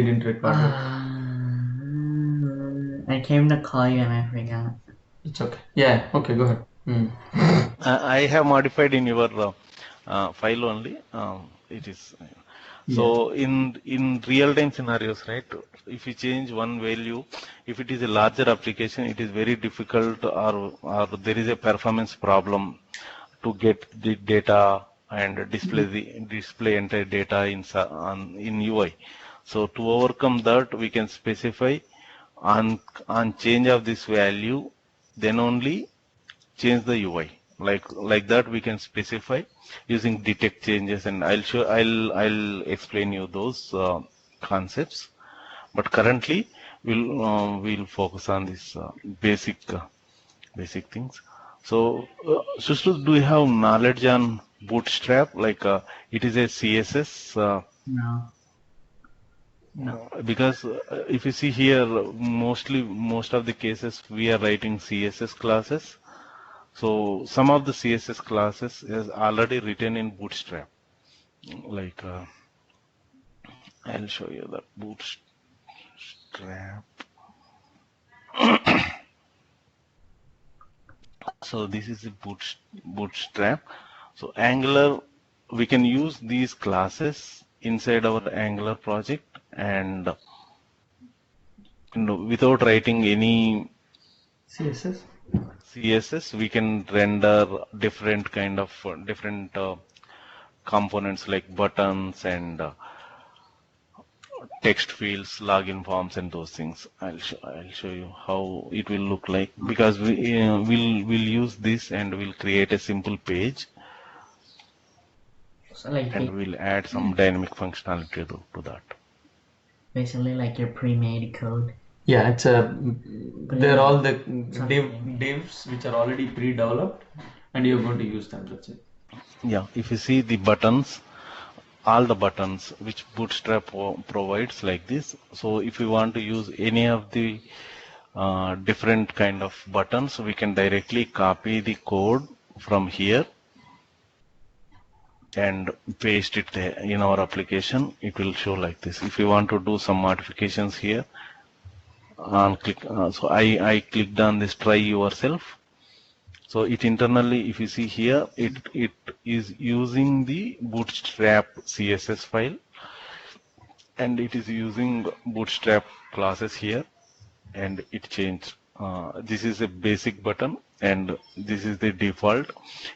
didn't record it. I came to call you and I forgot. It's okay. Yeah, okay, go ahead. I have modified in your file only. It is so Yeah. in real time scenarios, right? If you change one value, if it is a larger application, it is very difficult, or there is a performance problem to get the data and display entire data in UI. So to overcome that, we can specify on change of this value, then only change the UI. Like that we can specify using detect changes, and I'll explain you those concepts. But currently we'll focus on this basic things. So Sushru, do you have knowledge on Bootstrap? It is a CSS. No. No. Because if you see here, most of the cases we are writing CSS classes. So some of the CSS classes is already written in Bootstrap. Like I'll show you the Bootstrap. So this is the Bootstrap. So Angular, we can use these classes inside our Angular project, and without writing any CSS, we can render different kind of different components like buttons and text fields, login forms, and those things. I'll show you how it will look like, because we'll use this and we'll create a simple page, So like and we'll add some dynamic functionality to that. basically like your pre-made code. Yeah, it's they're all the divs which are already pre-developed, and you're going to use them. That's it. Yeah, if you see the buttons, all the buttons which Bootstrap provides like this. So if you want to use any of the different kind of buttons, we can directly copy the code from here and paste it there in our application. It will show like this. If you want to do some modifications here, on click. So I clicked on this try yourself. So it internally, if you see here, it is using the Bootstrap CSS file, and it is using Bootstrap classes here, and it changed. This is a basic button, and this is the default.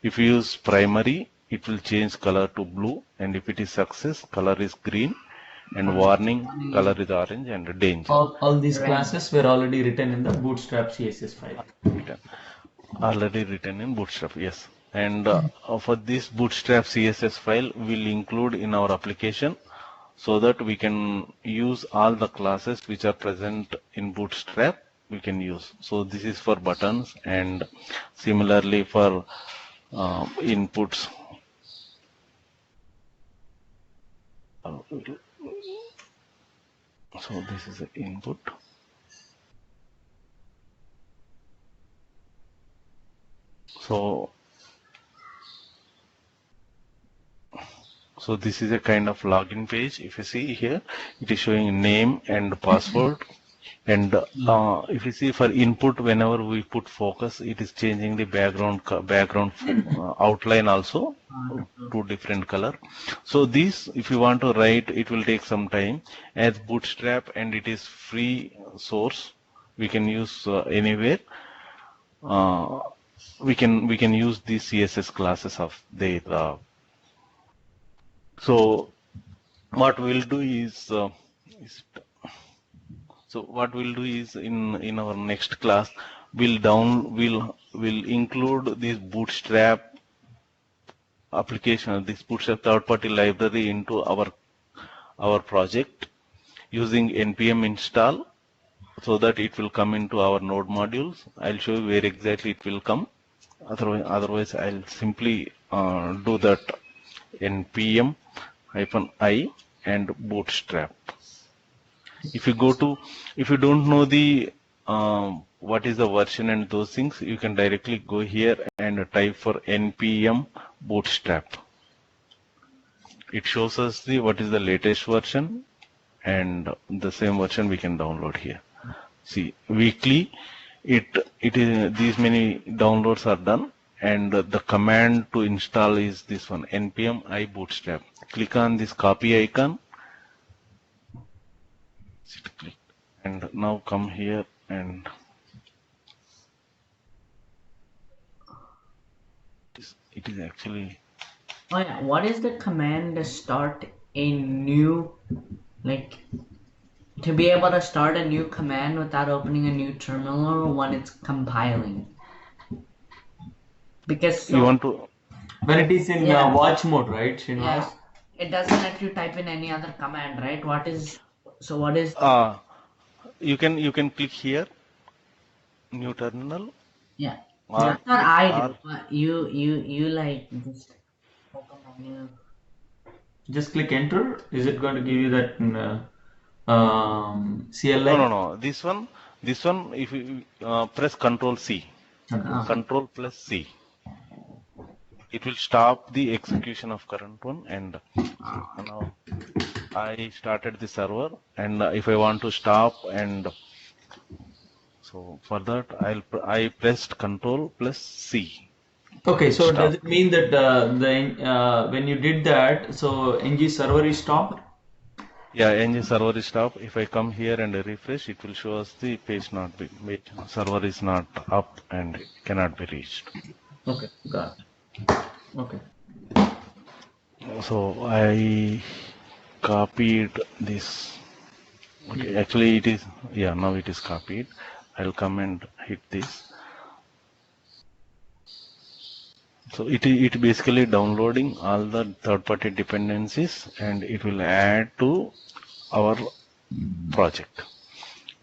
If you use primary, it will change color to blue, and if it is success, color is green, and warning, color is orange, and danger. All these classes were already written in the Bootstrap CSS file. Already written in Bootstrap, yes. And for this Bootstrap CSS file, we'll include in our application, so that we can use all the classes which are present in Bootstrap. We can use. So this is for buttons, and similarly for inputs. So this is the input. So this is a kind of login page. If you see here, it is showing name and password. And if you see for input, whenever we put focus, it is changing the background outline also to different color. So this, if you want to write, it will take some time. As Bootstrap, and it is free source, we can use anywhere. We can use these CSS classes of the. So what we'll do is in our next class, we'll include this Bootstrap application, this Bootstrap third-party library into our project using npm install, so that it will come into our node modules. I'll show you where exactly it will come. Otherwise I'll simply do that npm-i and Bootstrap. If you don't know the what is the version and those things, you can directly go here and type for npm Bootstrap. It shows us what is the latest version, and the same version we can download here. See, weekly, it is these many downloads are done, and the command to install is this one, npm I bootstrap. Click on this copy icon, click, and now come here and it is actually. Oh yeah, what is the command to start a new, like, to be able to start a new command without opening a new terminal when it's compiling? Because You want to. When it is in Yeah. watch mode, right, Srinivas? yeah, it doesn't let you type in any other command, right? What is You can click here, new terminal. yeah. Or, That's what I or do. But you like just open a new. Just click enter. Is it going to give you that CLI? no. This one, if you press Control C, Control plus C, it will stop the execution of current one. And now I started the server, and if I want to stop, and so for that I pressed Control plus C. Okay, so Stop. does it mean that when you did that, so ng server is stopped? Yeah, ng server is stopped. If I come here and refresh, it will show us the page not be server is not up and cannot be reached. Okay, got it. Okay. So I copied this. Okay, actually it is, yeah, now it is copied. I'll come and hit this. So it basically downloading all the third-party dependencies, and it will add to our project.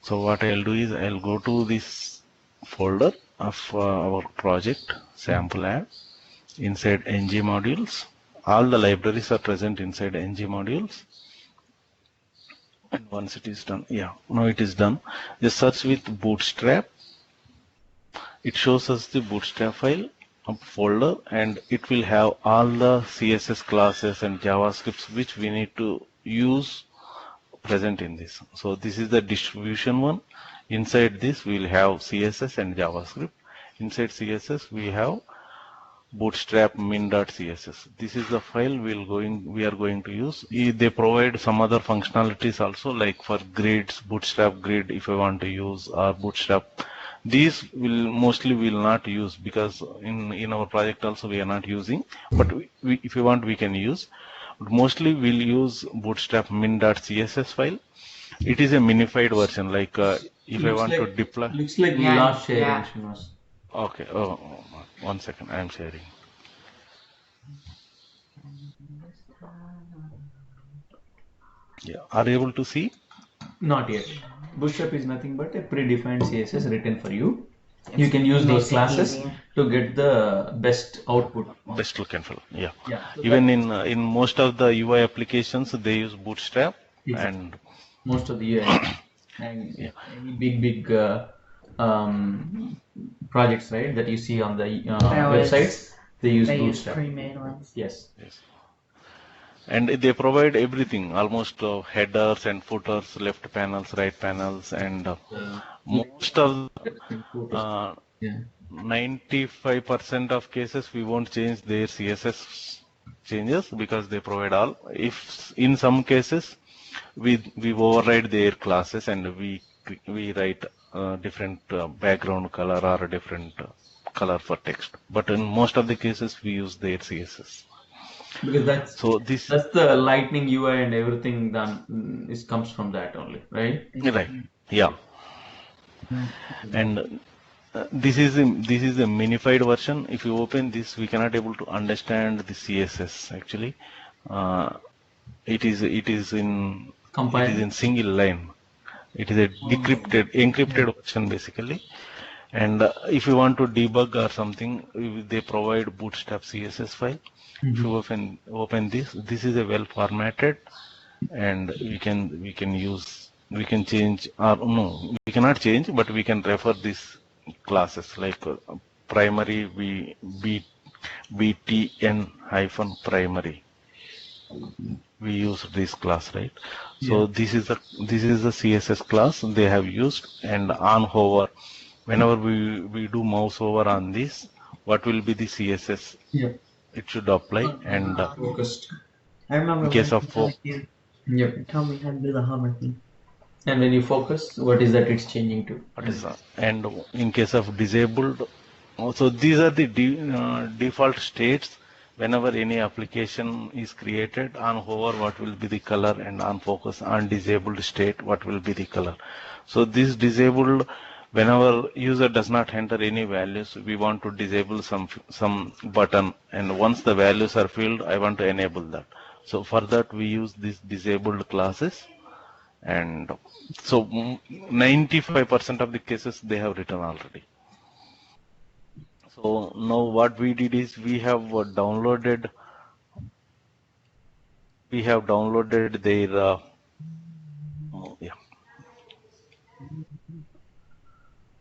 So what I'll do is I'll go to this folder of our project sample app. Inside ng modules, all the libraries are present inside ng modules. And once it is done, yeah, now it is done. Just search with bootstrap. It shows us the bootstrap file folder, and it will have all the CSS classes and JavaScripts which we need to use present in this. So this is the distribution one. Inside this we will have CSS and JavaScript. Inside CSS we have bootstrap min.css. This is the file we are going to use. They provide some other functionalities also, like for grids, bootstrap grid if I want to use, or bootstrap. These mostly will not use, because in our project also we are not using, but if you want we can use. Mostly we'll use bootstrap min.css file. It is a minified version, like if I want to deploy. Looks like we Yeah, lost sharing, yeah. Srinivas. Okay, 1 second, I am sharing. Yeah, are you able to see? Not yet. Bootstrap is nothing but a predefined CSS written for you. You can use those Makes it classes easier. to get the best output. Best look and feel. Yeah. Yeah. So Even in most of the UI applications, they use Bootstrap, and most of the UI and any big projects, right, that you see on the websites, they use They use Bootstrap. pre-made ones. Yes. and they provide everything, almost headers and footers, left panels, right panels, and most of Yeah. 95% of cases we won't change their CSS changes because they provide all. If in some cases we override their classes and we write different background color or a different color for text, but in most of the cases we use their CSS. Because that's That's the Lightning UI and everything done comes from that only, right? right. Yeah. And this is a minified version. If you open this, we cannot able to understand the CSS actually. It is in single line. It is a encrypted version basically. And if you want to debug or something, they provide Bootstrap CSS file. If you open this is a well formatted, and we can change, or no, we cannot change, but we can refer these classes like primary btn -primary. we use this class, right? So Yeah. this is the CSS class they have used, and on hover, whenever we do mouse over on this, what will be the CSS Yep. it should apply, and Focused. I remember in case when of you told you Yep. told me how to do the hover thing. And when you focus, what is that it's changing to? what is and in case of disabled, so these are the default states. Whenever any application is created, on hover what will be the color, and on focus on disabled state what will be the color. So this disabled, whenever user does not enter any values, we want to disable some button, and once the values are filled, I want to enable that. So for that we use these disabled classes, and so 95% of the cases they have written already. So now what we did is we have downloaded their yeah,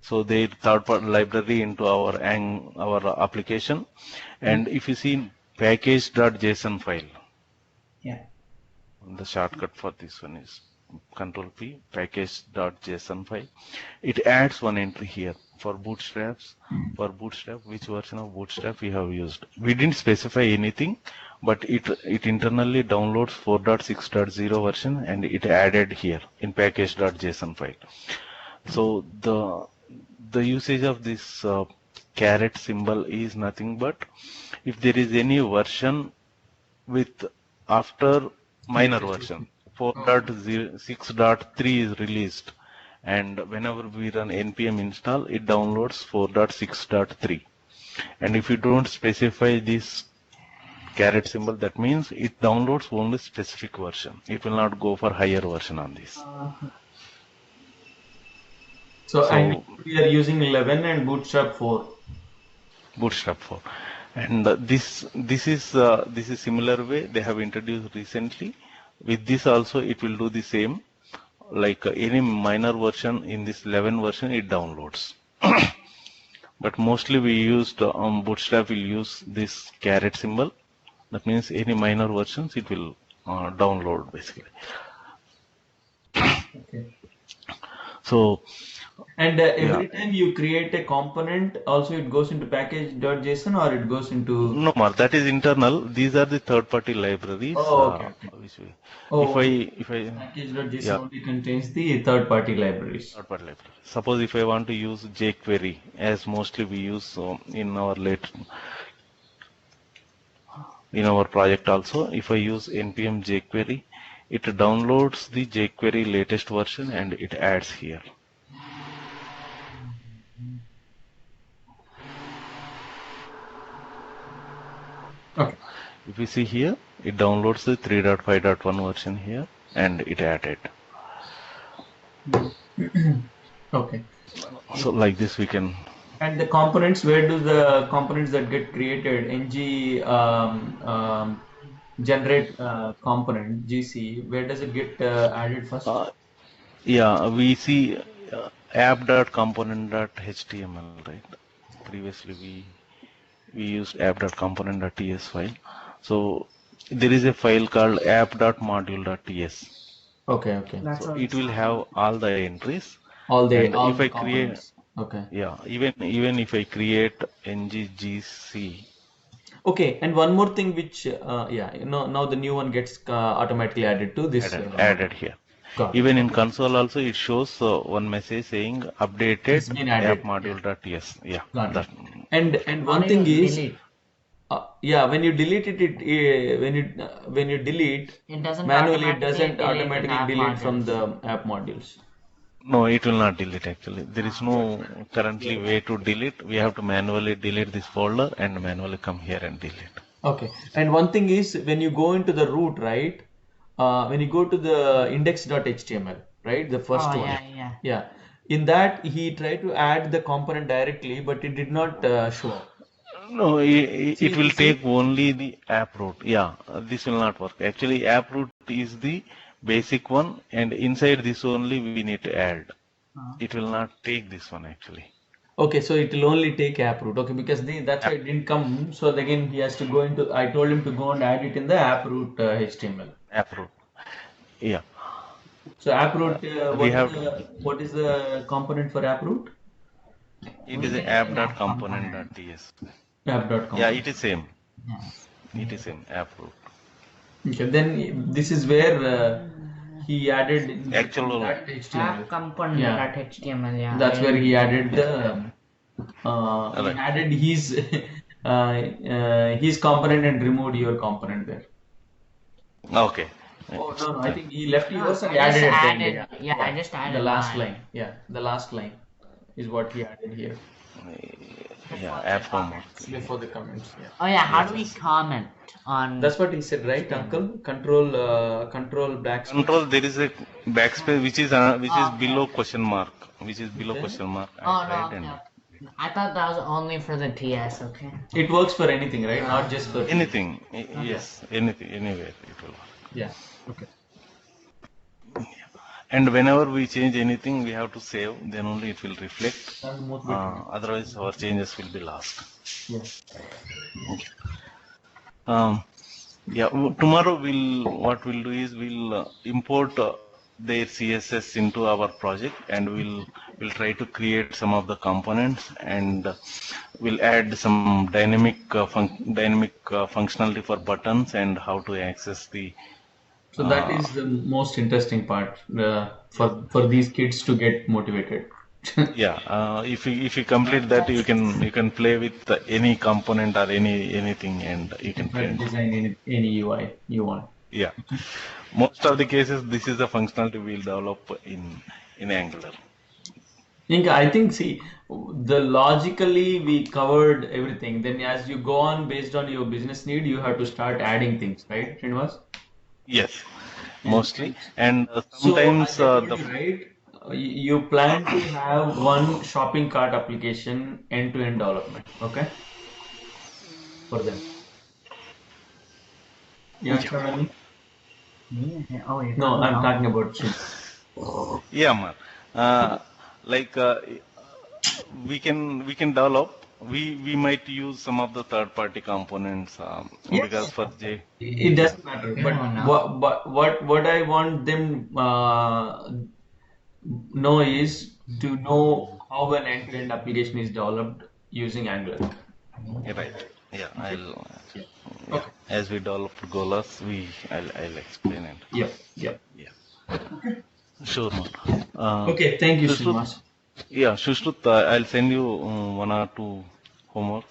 so their third-party library into our application, and if you see package.json file, Yeah. the shortcut for this one is Control P, package.json file. It adds one entry here for bootstraps. For Bootstrap, which version of Bootstrap we have used? We didn't specify anything, but it internally downloads 4.6.0 version, and it added here in package.json file. So the usage of this caret symbol is nothing but if there is any version with after minor version 4.6.3 is released, and whenever we run npm install, it downloads 4.6.3, and if you don't specify this caret symbol, that means it downloads only specific version. It will not go for higher version on this. So, So- and we are using 11 and Bootstrap 4. Bootstrap 4, and this is similar way they have introduced recently. With this also it will do the same, like any minor version in this 11 version it downloads. But mostly we used Bootstrap will use this caret symbol. That means any minor versions it will download basically. Okay. So And every time you create a component, also it goes into package.json or it goes into. no more, that is internal. These are the third-party libraries. Oh, okay, okay. Which we, Oh, if I package.json yeah. only contains the third-party libraries. Third-party library. Suppose if I want to use jQuery, as mostly we use in our project also, if I use npm jQuery, it downloads the jQuery latest version and it adds here. Okay. If you see here, it downloads the 3.5.1 version here and it added. Okay. So like this we can. And the components, where do the components that get created, ng generate component, GC, where does it get added first? Yeah, we see app.component.html, right? Previously we used app.component.ts file. So there is a file called app.module.ts. Okay, okay. That's So what it will have all the entries. All And all if the I create, components. Okay. yeah, even if I create nggc. Okay, and one more thing which, now the new one gets automatically added to this. Added here. Got it. Even in console also it shows one message saying It's updated been added. app module.ts. Yeah, Got it. that. And one thing is, delete. when you delete when you delete It doesn't manually, it automatically doesn't delete automatically app delete from modules. the app modules. No, it will not delete actually. There is no currently way to delete. We have to manually delete this folder and manually come here and delete. Okay. And one thing is, when you go into the root, right? When you go to the index.html, right? The first Oh, one. yeah. Yeah. In that, he tried to add the component directly, but it did not show up. No, See, it will you see? take only the app root. Yeah, this will not work. Actually, app root is the basic one, and inside this only we need to add. It will not take this one actually. Okay, so it will only take app root. Okay, because that's why it didn't come. So again, he has to go into. I told him to go and add it in the app root HTML. AppRoot. Yeah. So AppRoot, We have what is the component for AppRoot? it is a app.component.ts. App.com. Yeah, it is same. Yes. It is same AppRoot. Okay, then this is where he added Actual that HTML. App component.html. Yeah. That's where he added the he Right. added his component and removed your component there. Okay. Oh no, I think he left No, yours and I added just it then. added- yeah, I just added the last mine. line. Yeah, the last line is what he added here Yeah, app homework. before the comments. Yeah, Oh yeah, how do we comment on? that's what he said, right, Uncle? Control backspace. Control, there is a backspace which is Okay. below question mark, which is below Okay. question mark. Oh I no, tried and okay. I thought that was only for the TS. Okay. It works for anything, right? Not just for anything. Yes, anything, anywhere it will work. Yeah. Okay. And whenever we change anything, we have to save. Then only it will reflect. And Otherwise, our changes will be lost. yeah. Yeah. Tomorrow what we'll do is we'll import their CSS into our project, and we'll try to create some of the components, and we'll add some dynamic functionality for buttons and how to access the. So that is the most interesting part for these kids to get motivated. Yeah, if you complete that, you can play with any component or anything, and you can play. Design any UI you want. Yeah, most of the cases, this is the functionality we'll develop in Angular. I think, see, logically we covered everything. Then as you go on based on your business need, you have to start adding things, right, Srinivas? Yes, mostly, and So sometimes I told you, right? You plan to have one shopping cart application end-to-end development, okay? For them. You understand me? Yeah. Oh, you're No, talking I'm about- talking about Srin. yeah, man. Like we can develop. We might use some of the third-party components because for It doesn't matter. But don't know. what I want them know is to know how an end-to-end application is developed using Angular. right. Yeah, yeah, as we develop Golas, I'll explain it. Yep, yep. Yeah. Sure, man. Okay, thank you, Shushruth, Srinivas. yeah, Shushruth, I'll send you one or two homework.